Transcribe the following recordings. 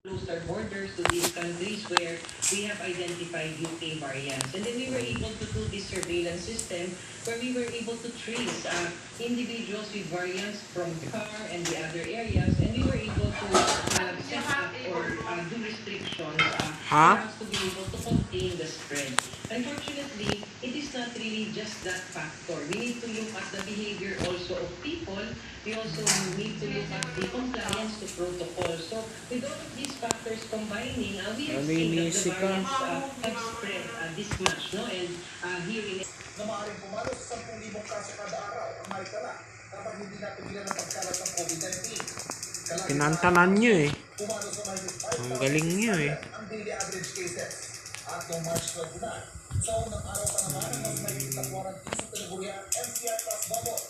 closed our borders to these countries where we have identified UK variants. And then we were able to do this surveillance system where we were able to trace individuals with variants from CAR and the other areas. And we were able to set up or do restrictions for us to be able to contain the spread. Unfortunately, it is not really just that factor. We need to look at the behavior also of people. We also need to look at the compliance to protocol. So with all of these factors combining, we have seen that the variants have spread this much, no? And here in na maaaring pumalo sa 10,000 kaso kada araw ang maitala kapag hindi napigilan ang pagkalat ng COVID-19. Kinantanan nyo eh. Pumalo sa Ang galing nyo eh. ang daily average cases. At noong March 29, sa unang araw pa naman ang mas may na quarantine sa kategorya NCR plus bubble.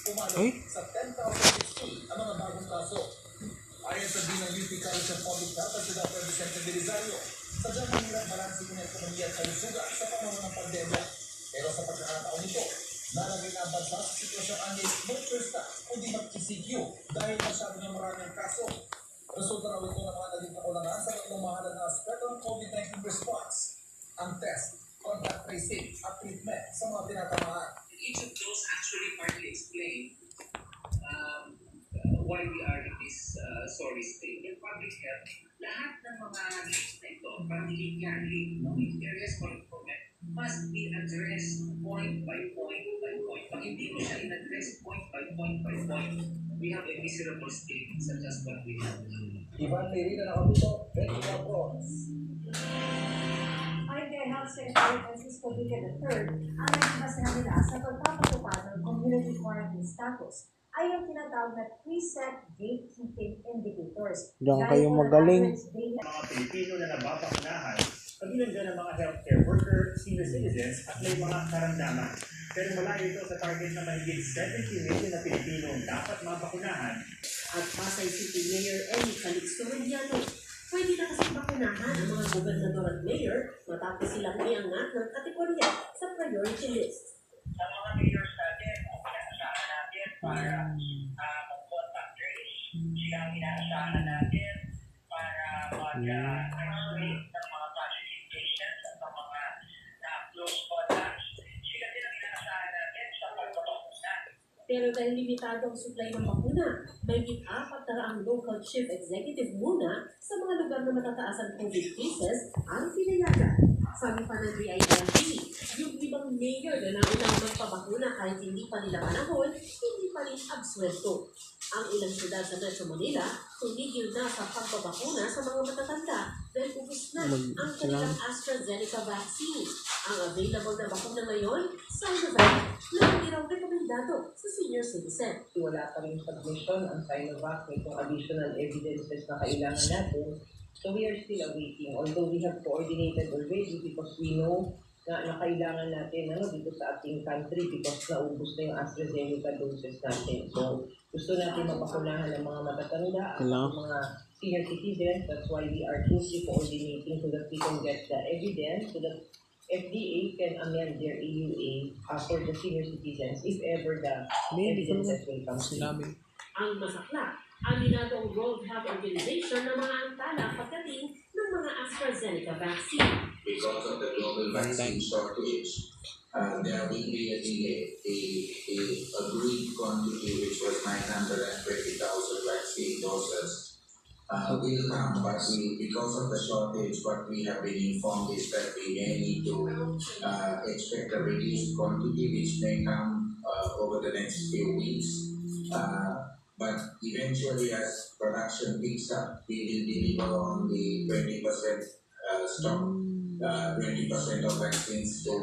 Pumalo sa 10,060 ang mga bagong kaso. Ayon sa Dean ng UP College of Public Health at Dr. Vicente Belisario, sadyang mahirap balansin ng ekonomiya at kalusugan sa panahon ng pandemya. Pero sa pagkakataon nito, nalagay na ang bansa sa sitwasyong angay no first kundi mag-ECQ dahil masyado ng maraming kaso. Resulta raw ito ng mga naging kakulangan sa ilang mahalan na aspect ng COVID-19 response, ang test, contact tracing at treatment sa mga tinatamaan. Each of those actually partly explain why we are in this sorry state. In public health, lahat ng mga needs na ito, particularly in areas for improvement, must be addressed point by point by point. Pag hindi mo siya in-address point by point by point, we have a miserable state such as what we have. Ivan Merida na kapito, 21 Bronx. Ayon kay Health Secretary Francisco Duque III, ang nagbasahan nila sa pagpapatupad ng community quarantine status ay yung tinatawag na preset gatekeeping indicators. Diyan kayo magaling. Mga Pilipino na nababakunahan, kabilang dyan ang mga healthcare worker, senior citizens at may mga karamdaman. Pero malayo ito sa target na mahigit 70 million na Pilipino dapat mabakunahan. At Pasay City Mayor Eli Calixto Mediano, pwede na kasi bakunahan ang mga gobernador at mayor matapos silang iangat ng kategorya sa priority list. Sa mga mayors natin, pinaasahan natin para mag-contact trace. Sila ang pinaasahan natin para mag-isolate ng mga positive patients at ng mga close contacts. Sila din ang pinaasahan natin sa pagbabakuna. Pero dahil limitado ang supply ng bakuna, may 400 local chief executive muna sa mga lugar na matataas ang COVID cases ang pinayagan. Sabi pa ng DILG, yung ibang mayor na naunang magpabakuna kahit hindi pa nila panahon, hindi pa rin absuelto. Ang ilang syudad sa Metro Manila, tumigil na sa pagbabakuna sa mga matatanda dahil ubos na ang kanilang AstraZeneca vaccine. Ang available na bakuna ngayon, Sinovac, na hindi raw rekomendado sa senior citizen. wala pa rin submission ang Sinovac, may kung additional evidences na kailangan natin. So we are still awaiting, although we have coordinated already because we know na kailangan natin dito sa ating country because naubos na yung AstraZeneca doses natin. So gusto natin mapakunahan ng mga matatanda at mga senior citizens. That's why we are closely coordinating so that we can get the evidence so that FDA can amend their EUA for the senior citizens if ever the evidences will come through. Ang masakla, aminado ang World Health Organization na mga antala pagdating ng mga AstraZeneca vaccine. Because of the global vaccine shortage, there will be a delay. The agreed quantity, which was 920,000 vaccine doses, will come, but because of the shortage, what we have been informed is that we may need to expect a reduced quantity, which may come over the next few weeks. But eventually, as production picks up, we will deliver on the 20% stock, 20% of vaccines to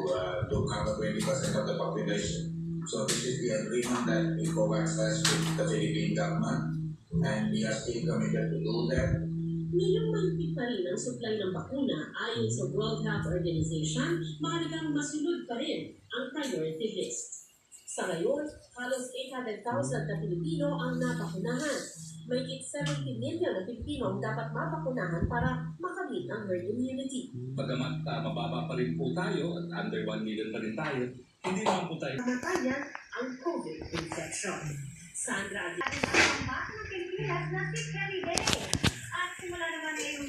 cover 20% of the population. So this is the agreement that COVAX has with the Philippine government, and we are still committed to do that. Ngayong mantik pa rin ang supply ng bakuna ayon sa World Health Organization, mahalagang masunod pa rin ang priority list. Sa ngayon, halos 800,000 na Pilipino ang nabakunahan. May 70 million na Pilipino ang dapat mabakunahan para makamit ang herd immunity. Bagamat mababa pa rin po tayo at under 1 million pa rin tayo, hindi naman po tayo. Kamatayan ang COVID infection. Sandra, At ang bakuna ng Pilipinas na si Kelly Day. At simula naman ngayong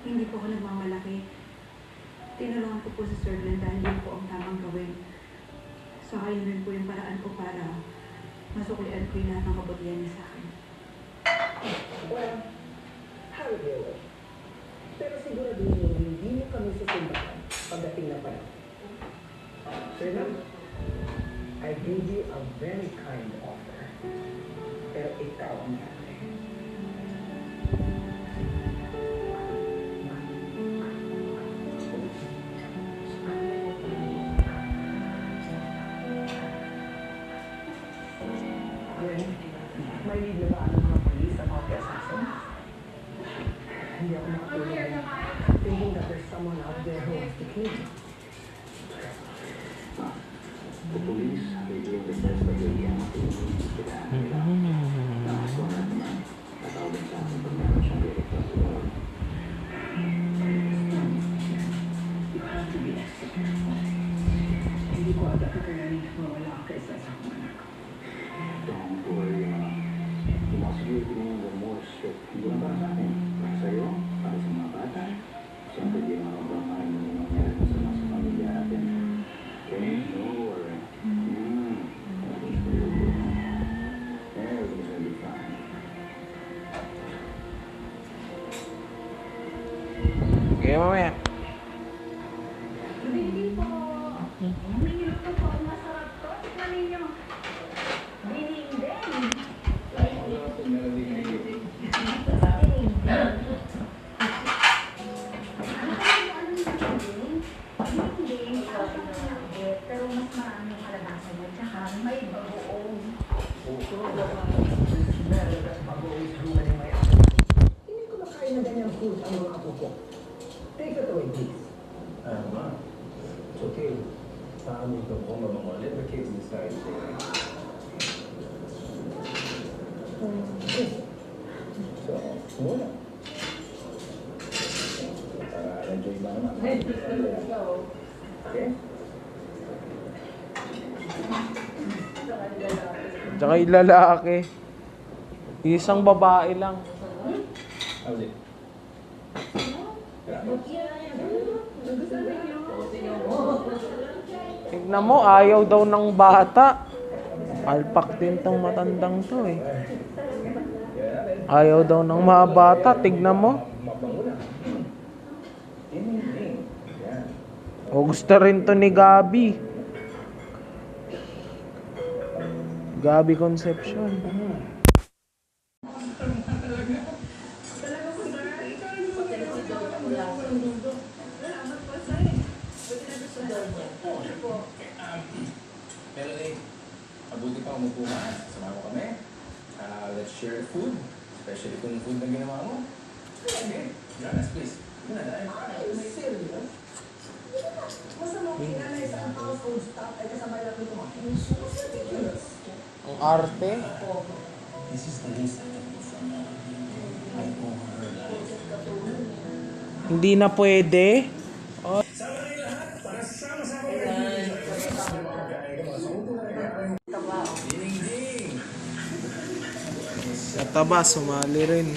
hindi po ako nagmamalaki. Tinulungan ko po si Sir Glenn dahil yun po ang tamang gawin. So, ayun rin po yung paraan ko para masuklian ko yung lahat ng kabutihan niya sa akin. Well, how do you? Pero siguraduhin hindi mo kami susundan pagdating na panahon. Sir, I gave you a very kind offer. Pero ikaw ang nanay. May lead na ba ang mga polis sa mga assassin? Hindi ako makatulog. Thinking that there's someone out there who wants to kill me. The police, they doing the best that they can to kailangan nila. Tapos ko na naman, natawag sa akin kung meron siyang direkta sa loob. You have to be executed. Hindi ko agad kakayanin na mawala ka isa sa akong anak. Don't worry, ma. Yung mga security mo yung more strict. Hindi lang para sa akin. Para sa'yo, para sa mga bata. Siyempre, di naman ako bakahan mo yung nangyari sa mga pamilya natin. Okay? Don't worry. Everything's for your good. Everything's gonna be fine. Okay, mamaya. Hindi po. Hindi po. Masarap to. Tignan ninyo. Pero mas maraming kalabasa mo. Tsaka may bagoong. Hindi ko makain na ganyang food ang mga apo ko. Take it away, please. Ma, it's okay. Family ko po, mama, let the kids decide. So, muna. Para enjoy ba naman? Okay? Tsaka yung lalaki. Isang babae lang. How's it? Tignan mo, ayaw daw ng bata. Alpak din tong matandang to eh. Ayaw daw ng mga bata, tignan mo. O gusto rin to ni Gabi. Gabi Concepcion. Melanie, mabuti pa umupo ka. Sama mo kami. Let's share the food. Especially kung food na ginawa mo. Okay, Jonas, please. Yun na, dahil. Serious? Masama ko kinanay sa ang household staff ay kasama lang ko kumain. Ridiculous. Ang arte. This is the least I can do from now. I owe her life. Hindi na pwede. Kataba, sumali rin.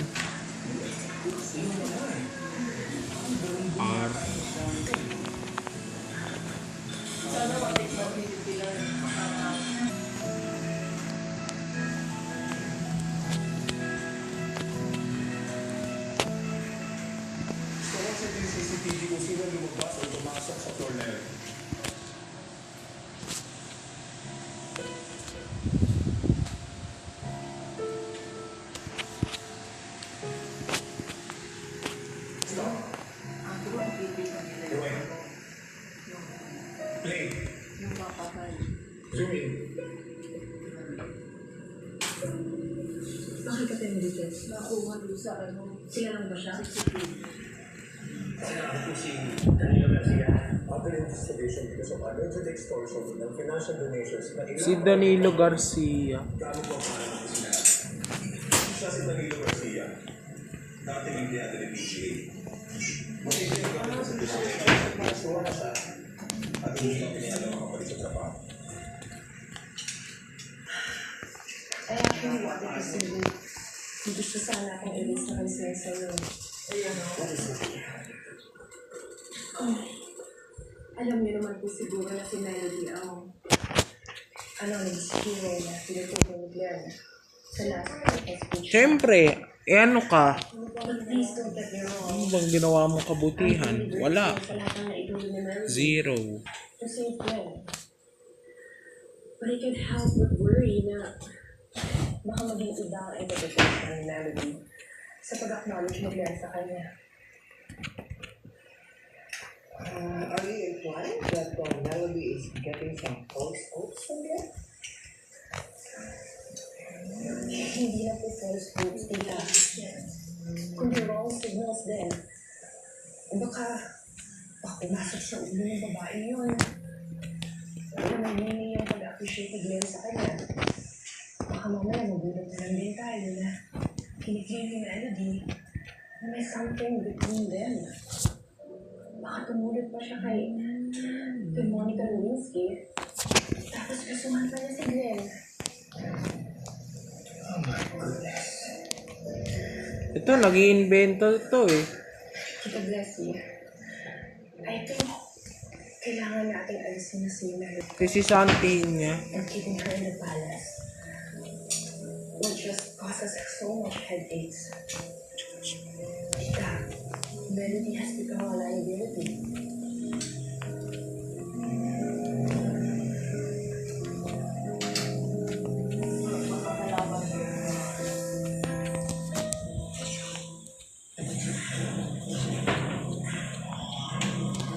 CCTV kung sino lumabas o pumasok sa floor na yun. Play. Zoom in. Bakit ka tayo dito? Nakuha dito sa akin mo. Sila lang ba siya? Sinabi ko si Danilo Garcia, other investigation because of alleged extortion ng financial donations na Si Danilo Garcia. gamit ang pangalan ng sinabi. Siya si Danilo Garcia, dating empleyado ng PGA. Matibig ang gamit sa PGA. Nasuwa siya at hindi na pinialam ang kapalit sa trabaho. I actually wanted to see you. Gusto sana akong ilis na kasi sa'yo. Alam niyo naman po siguro na si Melody ang hero na pinutukoy ni Glenn sa last speech. Siyempre, ano ka? But please don't get me wrong. Ano bang ginawa mong kabutihan? Wala. Sa lahat ng naitulong ni Melody. Zero. To save Glenn. But I can't help but worry na baka maging iba ang interpretation ni Melody sa pag-acknowledge mo Glenn sa kanya. Are you implying that Melody is getting some false hopes from Glenn? Hindi na po false hopes, tita. Kundi wrong signals din. Baka pumasok sa ulo ng babae yun. Baka nagmini yung pag-appreciate ni Glenn sa kanya. Baka mamaya magulat na lang din tayo na kinikling ni Melody na may something between them. Baka tumulad pa siya kay Monica Lewinsky. Tapos kasuhan pa niya si Glenn. Ito, nag-iimbento ito eh. Tita Blessy, I think kailangan natin alisin na si Melody Kasi si Santi niya. and keeping her in the palace will just cause us so much headaches. Tita, Melody has become a liability.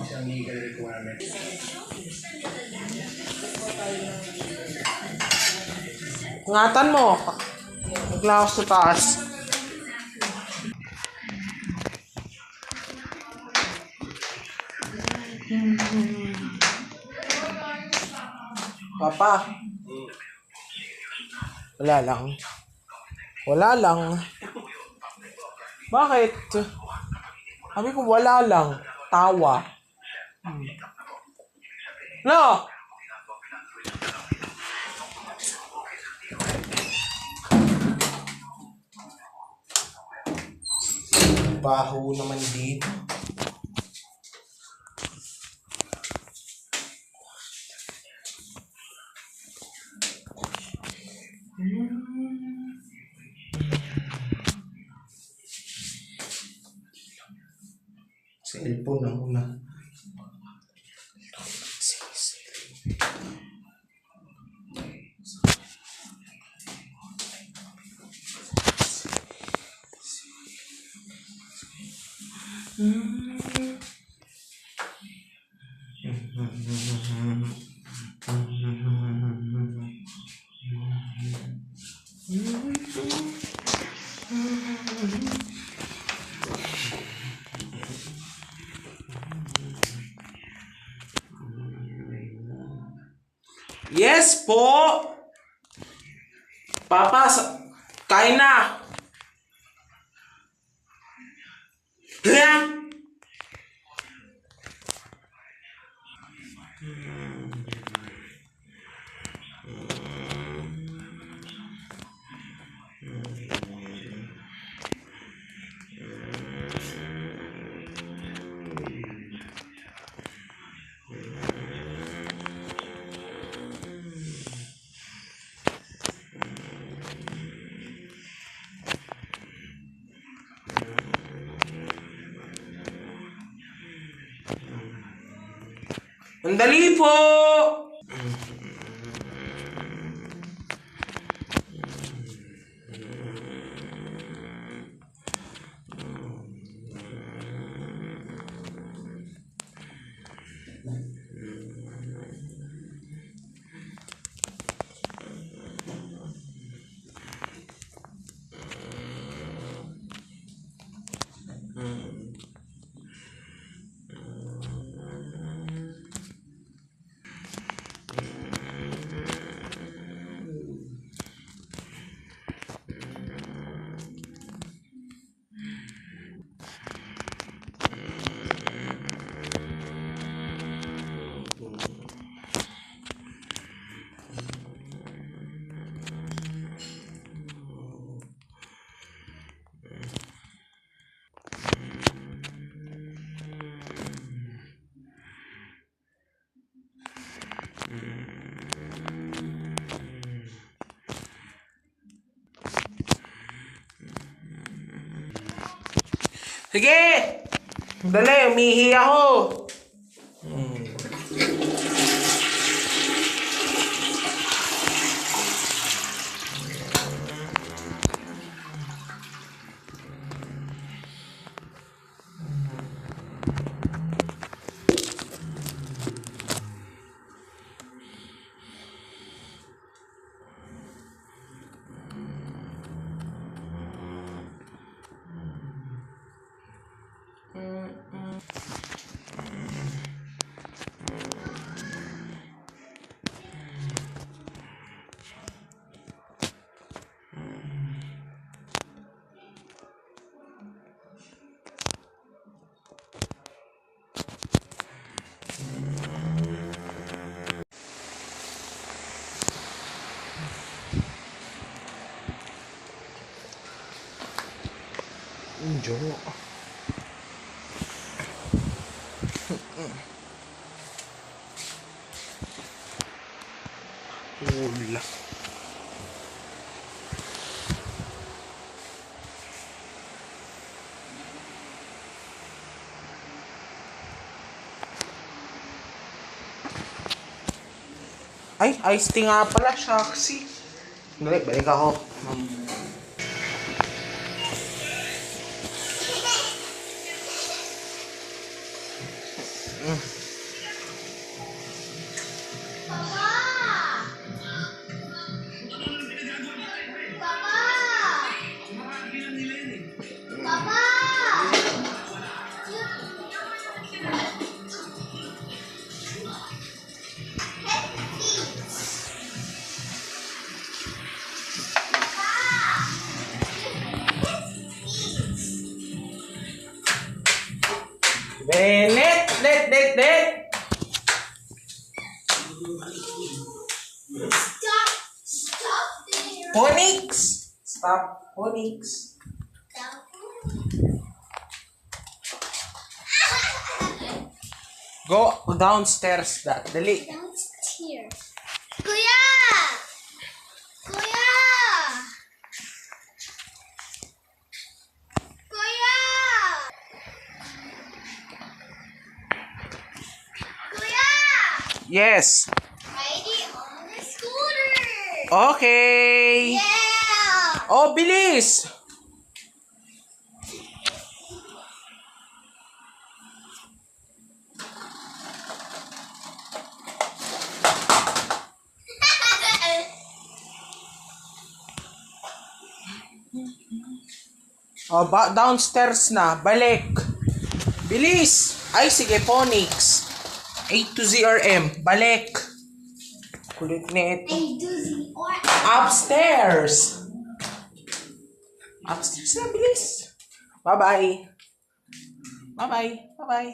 Isang legal requirement. Ingatan mo. Maglakas sa taas. Papa. Wala lang. Wala lang. Bakit? Sabi ko wala lang. Tawa. No! Baho naman dito. Cellphone na una. Yes po! Papa, kain na! Kaya? Andali po! Sige! Dali, umihi ako. Enjoy. Wala. Ay, iced tea nga pala, Shaxi. Balik ako. Net. Onyx. Stop, Onyx. Go downstairs, dali. Downstairs. Kuya! Kuya! Kuya! Kuya! Yes. Riding on the scooter! Okay. Yeah! Oh, bilis. Oh, downstairs na. Balik. Bilis. Ay, sige, Phonics. 8 to ZRM. Balik. Kulit na ito. Upstairs. Upstairs na, bilis. Bye-bye. Bye-bye. Bye-bye.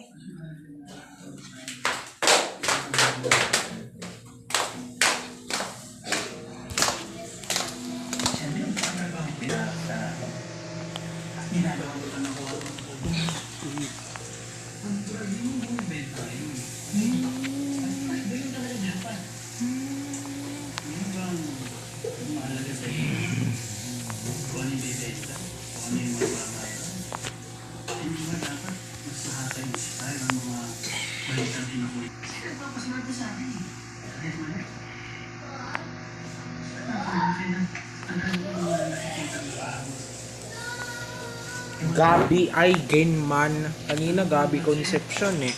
Gabi Eigenman. Kanina Gabi Conception eh.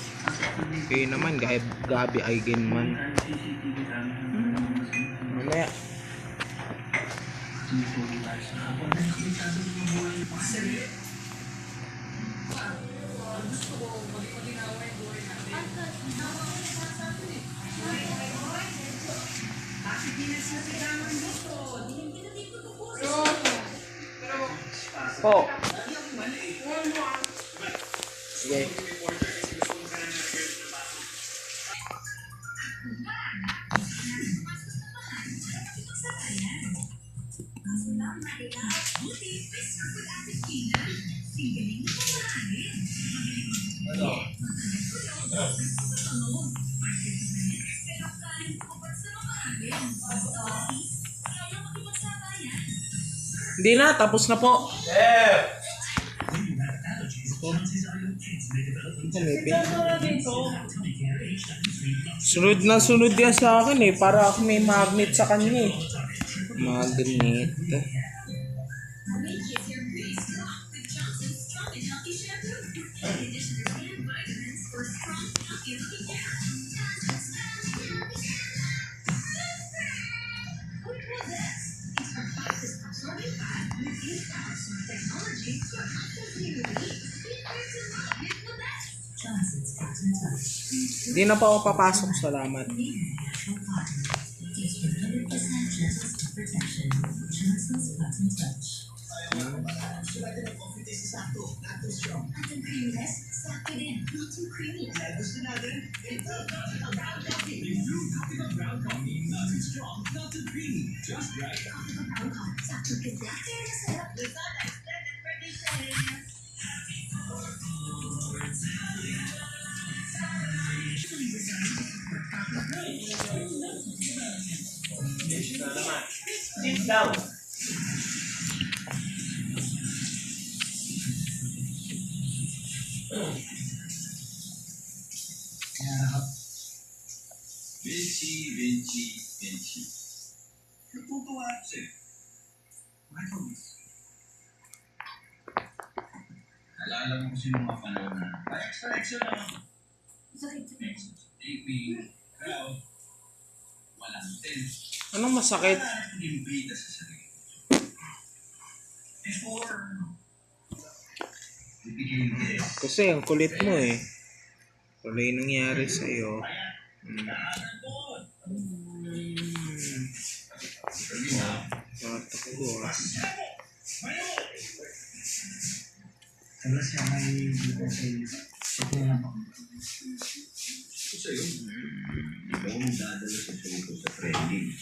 Okay naman, Gabi Eigenman. Mamaya. Po. Sige. Hindi na, tapos na po. ko. Sunod yan sa akin eh. Para ako may magnet sa kanya eh. Magnet. Hindi na pa ako papasok. Salamat. Sit down. Vinci. Natutuwa ako sa'yo. Bakit mo miss? Nalala mo kasi yung mga panahon na extra lang ako. Sakit. AP, ikaw, walang sense. Anong masakit? Hindi bida sa sarili. Before, it became this. Kasi ang kulit mo eh. Wala yung nangyari sa'yo. Tatakbo ah. Kaya siya ay ito na ako. Ito sa'yo. Ikaw ang dadala sa show ko sa trending.